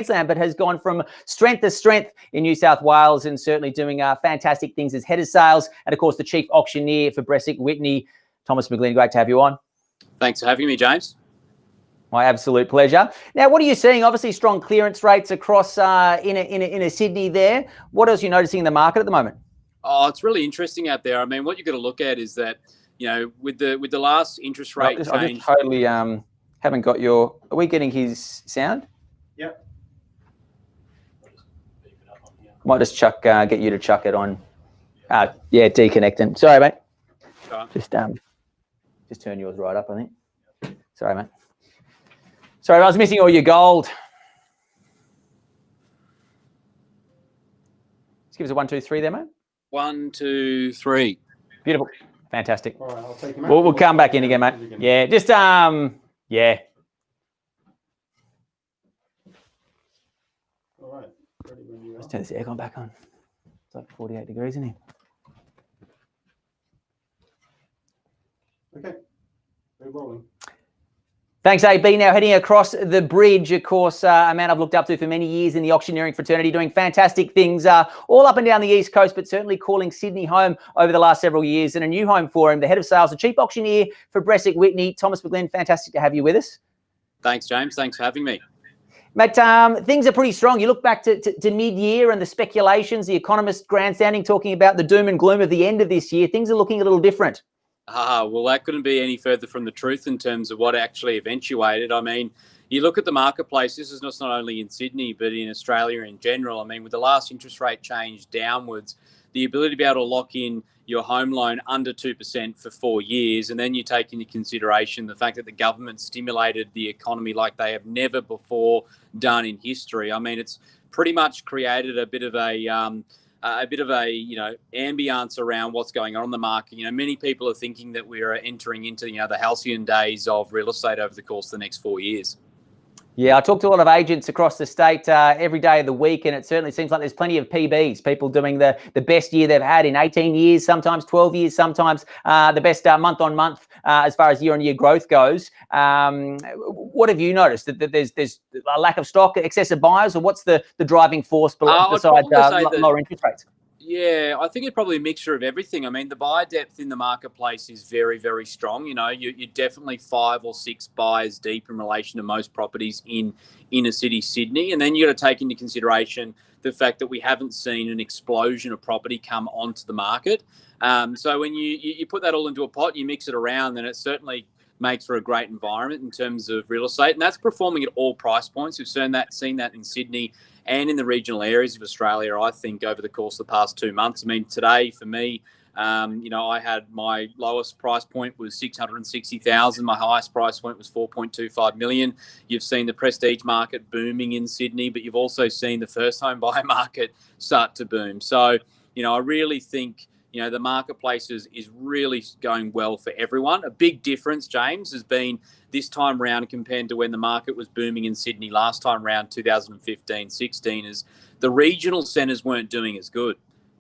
Queensland, but has gone from strength to strength in New South Wales and certainly doing fantastic things as head of sales and, of course, the chief auctioneer for Bresic Whitney. Thomas McGlynn, great to have you on. Thanks for having me, James. My absolute pleasure. Now, what are you seeing? Obviously, strong clearance rates across in Sydney there. What else are you noticing in the market at the moment? Oh, it's really interesting out there. I mean, what you've got to look at is that, you know, with the last interest rate change. I just totally haven't got your. Are we getting his sound? Yep. Might just get you to chuck it on. Yeah, deconnecting. Sorry, mate. Sure. Just turn yours right up, I think. Sorry, mate. Sorry, I was missing all your gold. Just give us a 1, 2, 3 there, mate. 1, 2, 3. Beautiful. Fantastic. All right, I'll take him out. We'll come back in again, mate. Yeah, just, yeah. All right. Ready when you are. Let's turn this aircon back on. It's like 48 degrees in here. Okay. We're rolling. Thanks, AB. Now heading across the bridge, of course, a man I've looked up to for many years in the auctioneering fraternity, doing fantastic things all up and down the East Coast, but certainly calling Sydney home over the last several years and a new home for him. The head of sales, the chief auctioneer for Bresic Whitney, Thomas McGlynn, fantastic to have you with us. Thanks, James. Thanks for having me. Mate, things are pretty strong. You look back to mid-year and the speculations, the economists grandstanding, talking about the doom and gloom of the end of this year. Things are looking a little different. Well, that couldn't be any further from the truth in terms of what actually eventuated. I mean, you look at the marketplace, this is not only in Sydney, but in Australia in general. I mean, with the last interest rate change downwards, the ability to be able to lock in your home loan under 2% for 4 years, and then you take into consideration the fact that the government stimulated the economy like they have never before done in history. I mean, it's pretty much created a bit of a ambience around what's going on in the market. You know, many people are thinking that we are entering into, the halcyon days of real estate over the course of the next 4 years. Yeah, I talk to a lot of agents across the state every day of the week, and it certainly seems like there's plenty of PBs, people doing the best year they've had in 18 years, sometimes 12 years, sometimes the best month on month as far as year-on-year growth goes. What have you noticed? That there's a lack of stock, excessive buyers, or what's the driving force besides lower interest rates? Yeah, I think it's probably a mixture of everything. I mean, the buyer depth in the marketplace is very, very strong. You know, you're definitely 5 or 6 buyers deep in relation to most properties in inner city Sydney. And then you got to take into consideration the fact that we haven't seen an explosion of property come onto the market. So when you put that all into a pot, you mix it around, then it certainly makes for a great environment in terms of real estate. And that's performing at all price points. We've seen that in Sydney and in the regional areas of Australia, I think, over the course of the past 2 months. I mean, today for me, I had my lowest price point was 660,000. My highest price point was 4.25 million. You've seen the prestige market booming in Sydney, but you've also seen the first home buyer market start to boom. So, I really think, the marketplace is really going well for everyone. A big difference, James, has been this time round compared to when the market was booming in Sydney last time round, 2015-16, is the regional centres weren't doing as good.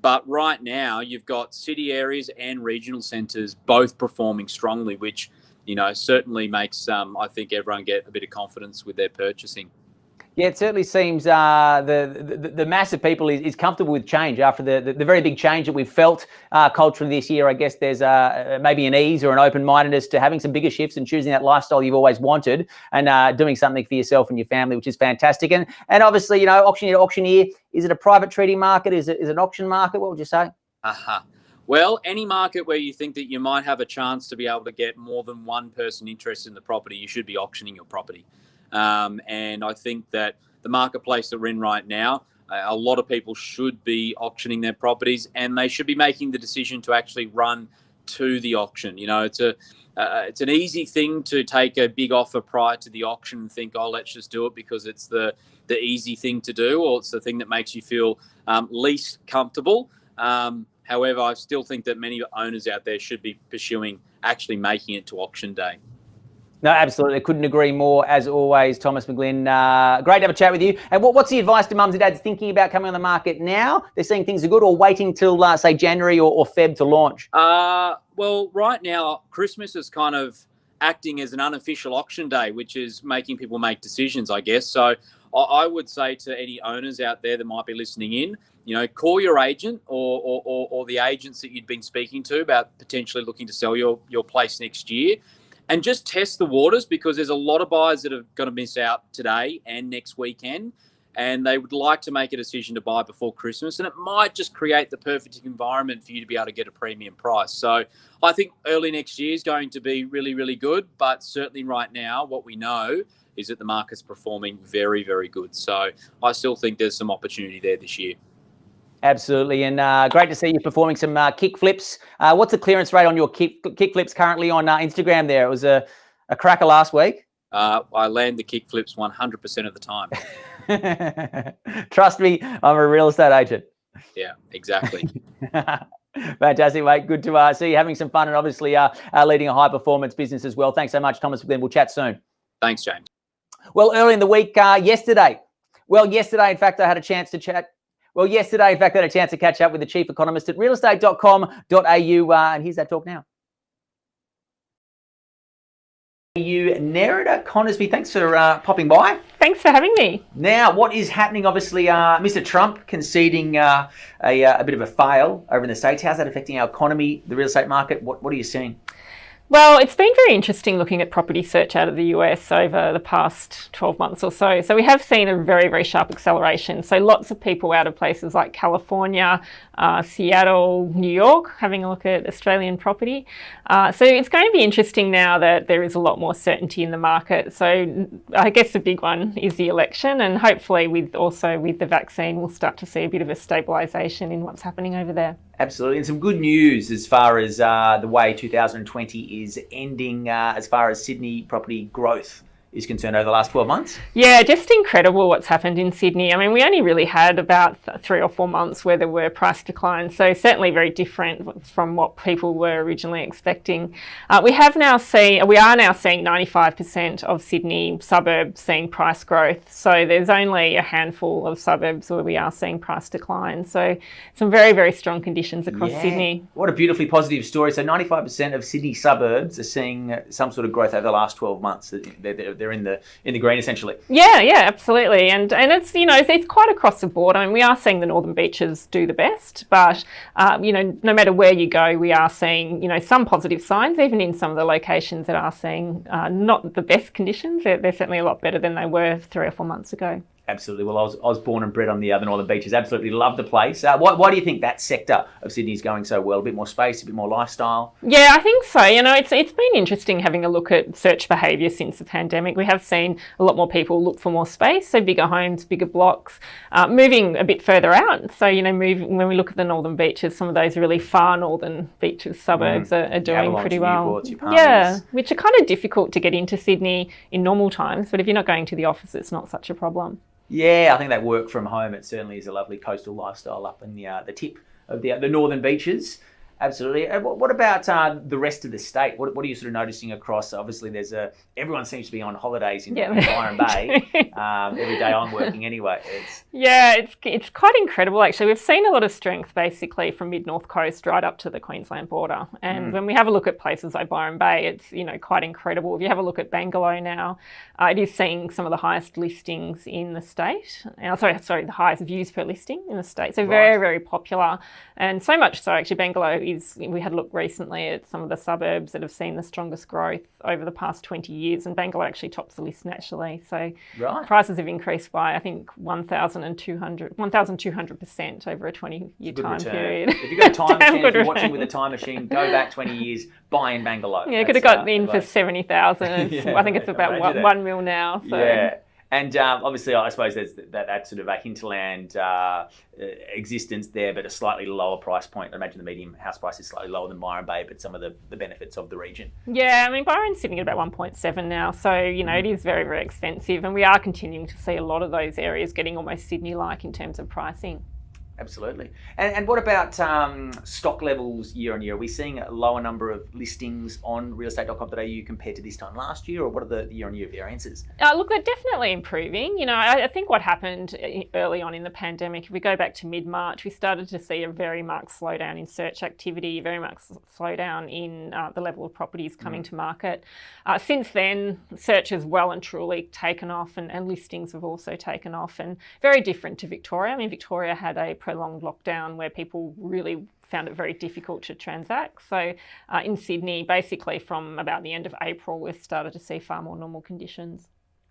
But right now, you've got city areas and regional centres both performing strongly, which, certainly makes, I think, everyone get a bit of confidence with their purchasing. Yeah, it certainly seems the mass of people is comfortable with change after the very big change that we've felt culturally this year. I guess there's maybe an ease or an open-mindedness to having some bigger shifts and choosing that lifestyle you've always wanted and doing something for yourself and your family, which is fantastic. And obviously, auctioneer to auctioneer, is it a private treaty market? Is it an auction market? What would you say? Well, any market where you think that you might have a chance to be able to get more than one person interested in the property, you should be auctioning your property. And I think that the marketplace that we're in right now, a lot of people should be auctioning their properties, and they should be making the decision to actually run to the auction. It's an easy thing to take a big offer prior to the auction and think, oh, let's just do it because it's the easy thing to do, or it's the thing that makes you feel least comfortable. However, I still think that many owners out there should be pursuing actually making it to auction day. No, absolutely. I couldn't agree more. As always, Thomas McGlynn, great to have a chat with you. And what's the advice to mums and dads thinking about coming on the market now? They're seeing things are good, or waiting till, say, January or Feb to launch? Well, right now, Christmas is kind of acting as an unofficial auction day, which is making people make decisions, I guess. So I would say to any owners out there that might be listening in, call your agent or the agents that you'd been speaking to about potentially looking to sell your place next year, and just test the waters, because there's a lot of buyers that are going to miss out today and next weekend, and they would like to make a decision to buy before Christmas, and it might just create the perfect environment for you to be able to get a premium price. So I think early next year is going to be really, really good, but certainly right now what we know is that the market's performing very, very good. So I still think there's some opportunity there this year. Absolutely, and great to see you performing some kick flips. What's the clearance rate on your kick flips currently on Instagram there? It was a cracker last week. I land the kick flips 100% of the time. Trust me, I'm a real estate agent. Yeah, exactly. Fantastic, mate. Good to see you having some fun, and obviously leading a high performance business as well. Thanks so much, Thomas. Then we'll chat soon. Thanks, James. Well, early in the week, yesterday, in fact, I had a chance to chat. Yesterday, in fact, I had a chance to catch up with the chief economist at realestate.com.au, and here's that talk now. Nerida Conisbee, thanks for popping by. Thanks for having me. Now, what is happening? Obviously, Mr. Trump conceding a bit of a fail over in the States. How's that affecting our economy, the real estate market? What are you seeing? Well, it's been very interesting looking at property search out of the US over the past 12 months or so. So we have seen a very, very sharp acceleration. So lots of people out of places like California, Seattle, New York, having a look at Australian property. So it's going to be interesting now that there is a lot more certainty in the market. So I guess the big one is the election, and hopefully with the vaccine, we'll start to see a bit of a stabilisation in what's happening over there. Absolutely, and some good news as far as the way 2020 is ending as far as Sydney property growth is concerned over the last 12 months? Yeah, just incredible what's happened in Sydney. I mean, we only really had about 3 or 4 months where there were price declines, so certainly very different from what people were originally expecting. We are now seeing 95% of Sydney suburbs seeing price growth, so there's only a handful of suburbs where we are seeing price decline. So some very, very strong conditions across Sydney. What a beautifully positive story. So 95% of Sydney suburbs are seeing some sort of growth over the last 12 months. They're in the green essentially. Yeah, absolutely, and it's it's quite across the board. I mean, we are seeing the Northern Beaches do the best, but no matter where you go, we are seeing some positive signs, even in some of the locations that are seeing not the best conditions. They're certainly a lot better than they were 3 or 4 months ago. Absolutely. Well, I was born and bred on the Northern Beaches. Absolutely love the place. Why do you think that sector of Sydney is going so well? A bit more space, a bit more lifestyle? Yeah, I think so. It's been interesting having a look at search behaviour since the pandemic. We have seen a lot more people look for more space, so bigger homes, bigger blocks, moving a bit further out. So, when we look at the Northern Beaches, some of those really far Northern Beaches suburbs are doing pretty well. Yeah, which are kind of difficult to get into Sydney in normal times, but if you're not going to the office, it's not such a problem. Yeah, I think that work from home, it certainly is a lovely coastal lifestyle up in the tip of the Northern Beaches. Absolutely. What about the rest of the state? What are you sort of noticing across? Obviously, everyone seems to be on holidays in Byron Bay. Every day I'm working anyway. It's quite incredible actually. We've seen a lot of strength basically from mid-north coast right up to the Queensland border. And when we have a look at places like Byron Bay, it's quite incredible. If you have a look at Bangalore now, it is seeing some of the highest listings in the state. Sorry, the highest views per listing in the state. So very, very popular. And so much so actually Bangalore we had a look recently at some of the suburbs that have seen the strongest growth over the past 20 years, and Bangalore actually tops the list nationally. So prices have increased by, I think, 1,200% over a 20-year time period. If you've got a time machine, if you're watching with a time machine, go back 20 years, buy in Bangalore. Yeah, could have got in for 70,000. I think it's about 1 mil now. So. Yeah. And obviously, I suppose there's that sort of a hinterland existence there, but a slightly lower price point. I imagine the median house price is slightly lower than Byron Bay, but some of the benefits of the region. Yeah, I mean, Byron's sitting at about 1.7 now, so, it is very, very expensive, and we are continuing to see a lot of those areas getting almost Sydney-like in terms of pricing. Absolutely. And what about stock levels year on year? Are we seeing a lower number of listings on realestate.com.au compared to this time last year, or what are the year on year variances? Look, they're definitely improving. I think what happened early on in the pandemic, if we go back to mid-March, we started to see a very marked slowdown in search activity, very marked slowdown in the level of properties coming to market. Since then, search has well and truly taken off, and listings have also taken off, and very different to Victoria. I mean, Victoria had a prolonged lockdown where people really found it very difficult to transact. So in Sydney, basically from about the end of April, we've started to see far more normal conditions.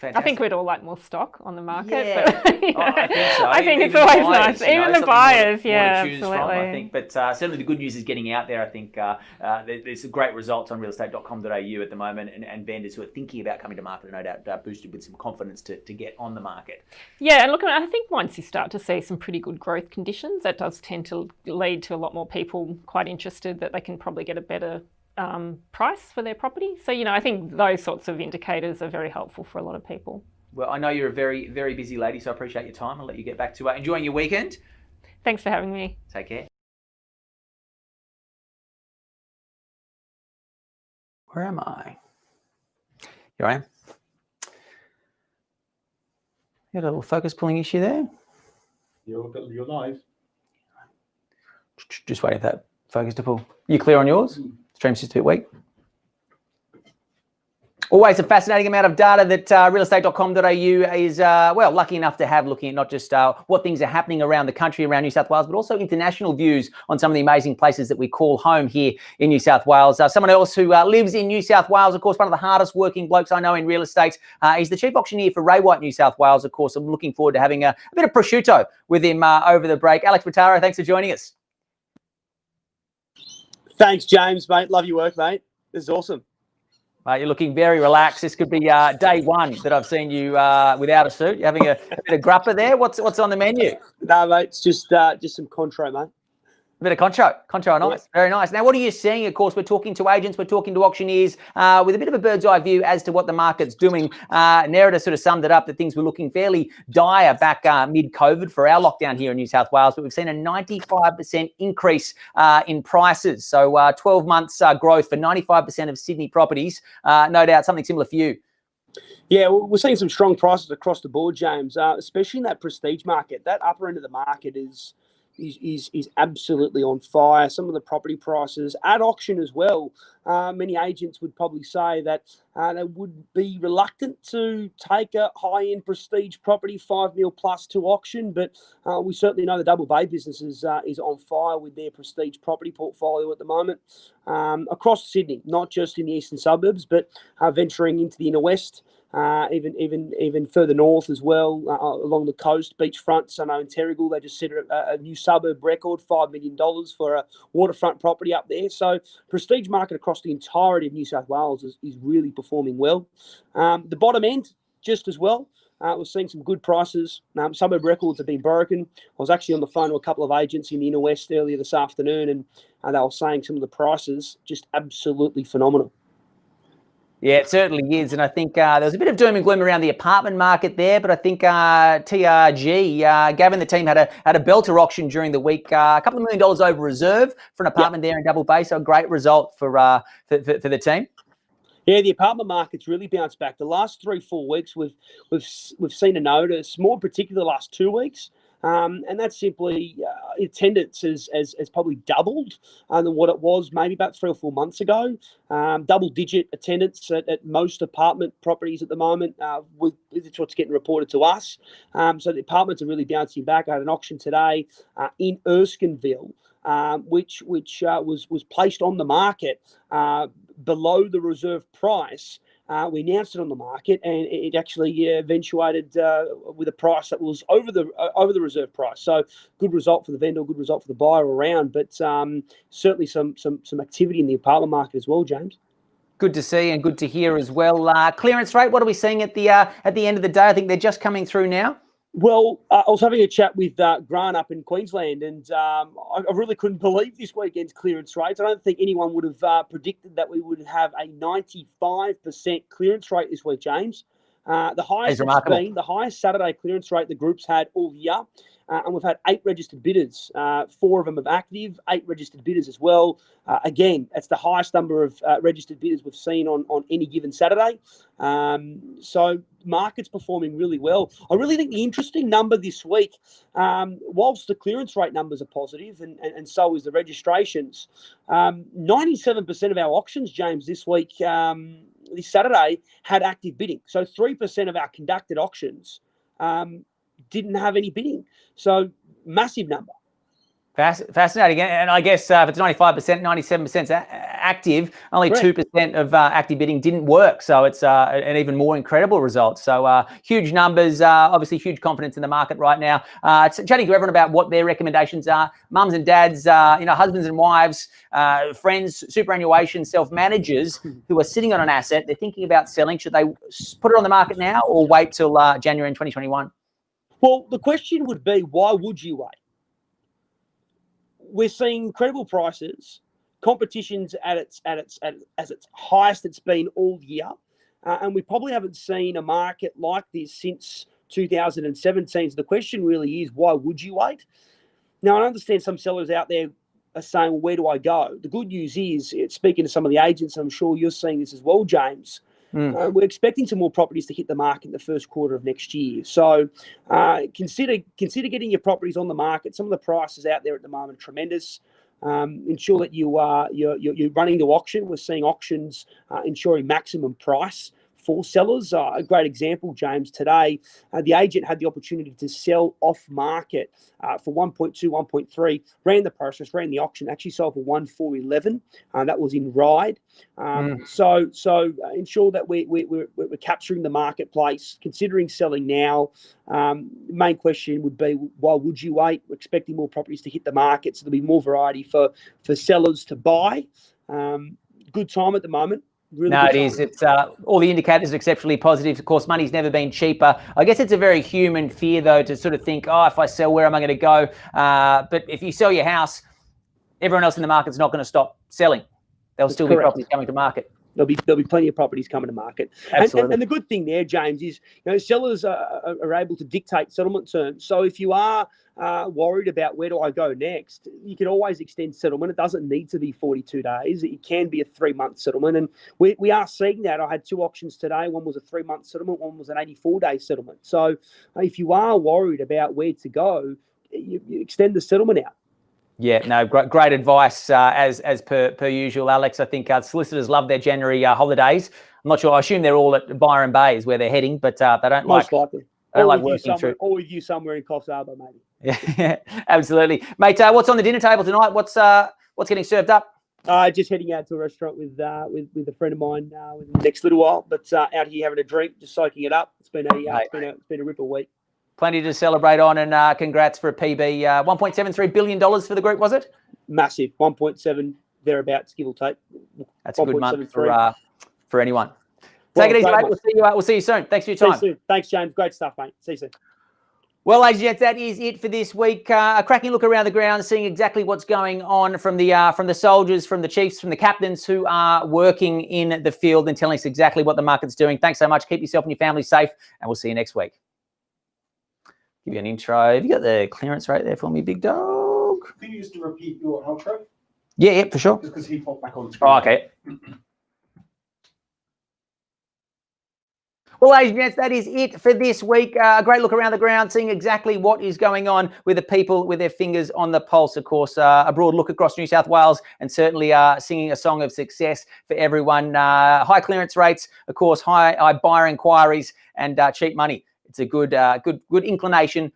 Fantastic. I think we'd all like more stock on the market. Yeah. But, I think so. I think Even it's always buyers, nice. Even the buyers, yeah, choose absolutely. from, I think. But certainly the good news is getting out there. I think there's great results on realestate.com.au at the moment, and vendors who are thinking about coming to market are no doubt boosted with some confidence to get on the market. Yeah, and look, I think once you start to see some pretty good growth conditions, that does tend to lead to a lot more people quite interested that they can probably get a better price for their property. So, I think those sorts of indicators are very helpful for a lot of people. Well, I know you're a very, very busy lady, so I appreciate your time. I'll let you get back to enjoying your weekend. Thanks for having me. Take care. Where am I? Here I am. You got a little focus pulling issue there. You're live. Just waiting for that focus to pull. You clear on yours? Stream's just a bit weak. Always a fascinating amount of data that realestate.com.au is, lucky enough to have, looking at not just what things are happening around the country, around New South Wales, but also international views on some of the amazing places that we call home here in New South Wales. Someone else who lives in New South Wales, of course, one of the hardest working blokes I know in real estate. He's the chief auctioneer for Ray White New South Wales. Of course, I'm looking forward to having a bit of prosciutto with him over the break. Alex Bottaro, thanks for joining us. Thanks, James, mate. Love your work, mate. This is awesome. You're looking very relaxed. This could be day one that I've seen you without a suit. You're having a bit of grappa there. What's on the menu? No, mate, it's just some contro, mate. A bit of concho, nice, yeah. Very nice. Now, what are you seeing? Of course, we're talking to agents, we're talking to auctioneers with a bit of a bird's eye view as to what the market's doing. Nerida sort of summed it up that things were looking fairly dire back mid-COVID for our lockdown here in New South Wales, but we've seen a 95% increase in prices. So 12 months growth for 95% of Sydney properties. No doubt something similar for you. Yeah, we're seeing some strong prices across the board, James, especially in that prestige market. That upper end of the market is absolutely on fire. Some of the property prices at auction as well. Many agents would probably say that they would be reluctant to take a high-end prestige property, 5 mil plus, to auction, but we certainly know the Double Bay business is on fire with their prestige property portfolio at the moment across Sydney, not just in the eastern suburbs, but venturing into the inner west. Even further north as well, along the coast, beachfront. So now in Terrigal, they just set a new suburb record, $5 million for a waterfront property up there. So prestige market across the entirety of New South Wales is really performing well. The bottom end, just as well. We're seeing some good prices. Suburb records have been broken. I was actually on the phone to a couple of agents in the inner west earlier this afternoon, and they were saying some of the prices just absolutely phenomenal. Yeah, it certainly is. And I think there was a bit of doom and gloom around the apartment market there, but I think TRG, Gavin, the team had a belter auction during the week, a couple of $1 million over reserve for an apartment there in Double Bay. So a great result for the team. Yeah, the apartment market's really bounced back. The last 3-4 weeks, we've seen a notice, more in particular the last 2 weeks. And that's simply attendance has probably doubled than what it was maybe about 3 or 4 months ago. Double-digit attendance at most apartment properties at the moment. It's what's getting reported to us. So the apartments are really bouncing back. I had an auction today in Erskineville, which was placed on the market below the reserve price. We announced it on the market, and it actually eventuated with a price that was over the reserve price. So good result for the vendor, good result for the buyer around. But certainly some activity in the apartment market as well, James. Good to see and good to hear as well. Clearance rate, what are we seeing at the end of the day? I think they're just coming through now. Well, I was having a chat with Grant up in Queensland, and I really couldn't believe this weekend's clearance rates. I don't think anyone would have predicted that we would have a 95% clearance rate this week, James. The highest it's been, the highest Saturday clearance rate the group's had all year. And we've had 8 registered bidders. 4 of them are active, 8 registered bidders as well. Again, that's the highest number of registered bidders we've seen on any given Saturday. So market's performing really well. I really think the interesting number this week, whilst the clearance rate numbers are positive and so is the registrations, 97% of our auctions, James, this week, this Saturday, had active bidding. So 3% of our conducted auctions didn't have any bidding. So massive number. Fascinating. And I guess if it's 95%, 97% active, only 2% of active bidding didn't work. So it's an even more incredible result. So huge numbers, obviously huge confidence in the market right now. Chatting to everyone about what their recommendations are. Mums and dads, husbands and wives, friends, superannuation, self-managers who are sitting on an asset. They're thinking about selling. Should they put it on the market now or wait till January in 2021? Well, the question would be, why would you wait? We're seeing incredible prices, competition's at its highest it's been all year, and we probably haven't seen a market like this since 2017. So the question really is, why would you wait? Now, I understand some sellers out there are saying, well, where do I go? The good news is, speaking to some of the agents, I'm sure you're seeing this as well, James, we're expecting some more properties to hit the market in the first quarter of next year. So consider getting your properties on the market. Some of the prices out there at the moment are tremendous. Ensure that you're running the auction. We're seeing auctions ensuring maximum price for sellers. A great example, James, today, the agent had the opportunity to sell off market for 1.2, 1.3, ran the process, ran the auction, actually sold for 1,411. That was in Ryde. So ensure that we're capturing the marketplace, considering selling now. Main question would be, why would you wait? We're expecting more properties to hit the market, so there'll be more variety for sellers to buy. Good time at the moment. Really no, it is. It's all the indicators are exceptionally positive. Of course, money's never been cheaper. I guess it's a very human fear, though, to sort of think, oh, if I sell, where am I going to go? But if you sell your house, everyone else in the market's not going to stop selling. There'll still be properties coming to market. There'll be plenty of properties coming to market. Absolutely. And the good thing there, James, is sellers are able to dictate settlement terms. So if you are worried about where do I go next, you can always extend settlement. It doesn't need to be 42 days. It can be a 3-month settlement. And we are seeing that. I had 2 auctions today. One was a 3-month settlement. One was an 84-day settlement. So if you are worried about where to go, you extend the settlement out. Yeah, no, great advice as per usual, Alex. I think solicitors love their January holidays. I'm not sure. I assume they're all at Byron Bay is where they're heading, but they don't most likely. They don't like working through. Or with you somewhere in Coffs Harbour, maybe. Yeah, absolutely, mate. What's on the dinner table tonight? What's getting served up? Just heading out to a restaurant with a friend of mine in the next little while. But out here having a drink, just soaking it up. It's been a ripper week. Plenty to celebrate on, and congrats for a PB. $1.73 billion for the group, was it? Massive, 1.7 thereabouts, give or take. That's a good month for anyone. Take it easy, mate. We'll see you soon. Thanks for your time. See you soon. Thanks, James. Great stuff, mate. See you soon. Well, ladies and gents, that is it for this week. A cracking look around the ground, seeing exactly what's going on from the soldiers, from the chiefs, from the captains who are working in the field and telling us exactly what the market's doing. Thanks so much. Keep yourself and your family safe, and we'll see you next week. Give you an intro. Have you got the clearance rate there for me, big dog? Can you just repeat your outro? Yeah, for sure. Just because he popped back on the screen. Oh, okay. Well, ladies and gents, that is it for this week. A great look around the ground, seeing exactly what is going on with the people with their fingers on the pulse. Of course, a broad look across New South Wales, and certainly singing a song of success for everyone. High clearance rates, of course, high buyer inquiries, and cheap money. It's a good inclination.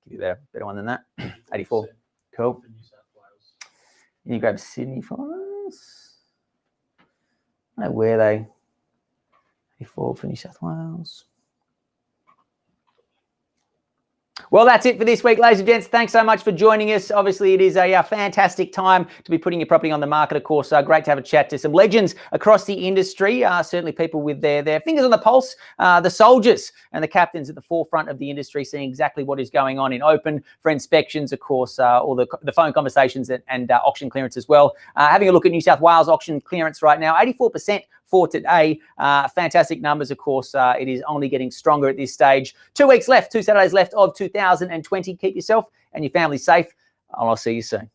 Give you a better one than that. 84. Cool. Can you grab Sydney for us? I don't know where they. 84 for New South Wales. Well, that's it for this week, ladies and gents. Thanks so much for joining us. Obviously, it is a fantastic time to be putting your property on the market. Of course, great to have a chat to some legends across the industry. Certainly people with their fingers on the pulse, the soldiers and the captains at the forefront of the industry, seeing exactly what is going on in open for inspections, of course, all the phone conversations and auction clearance as well. Having a look at New South Wales auction clearance right now, 84% for today. Fantastic numbers, of course. It is only getting stronger at this stage. 2 weeks left, 2 Saturdays left of 2020. Keep yourself and your family safe, and I'll see you soon.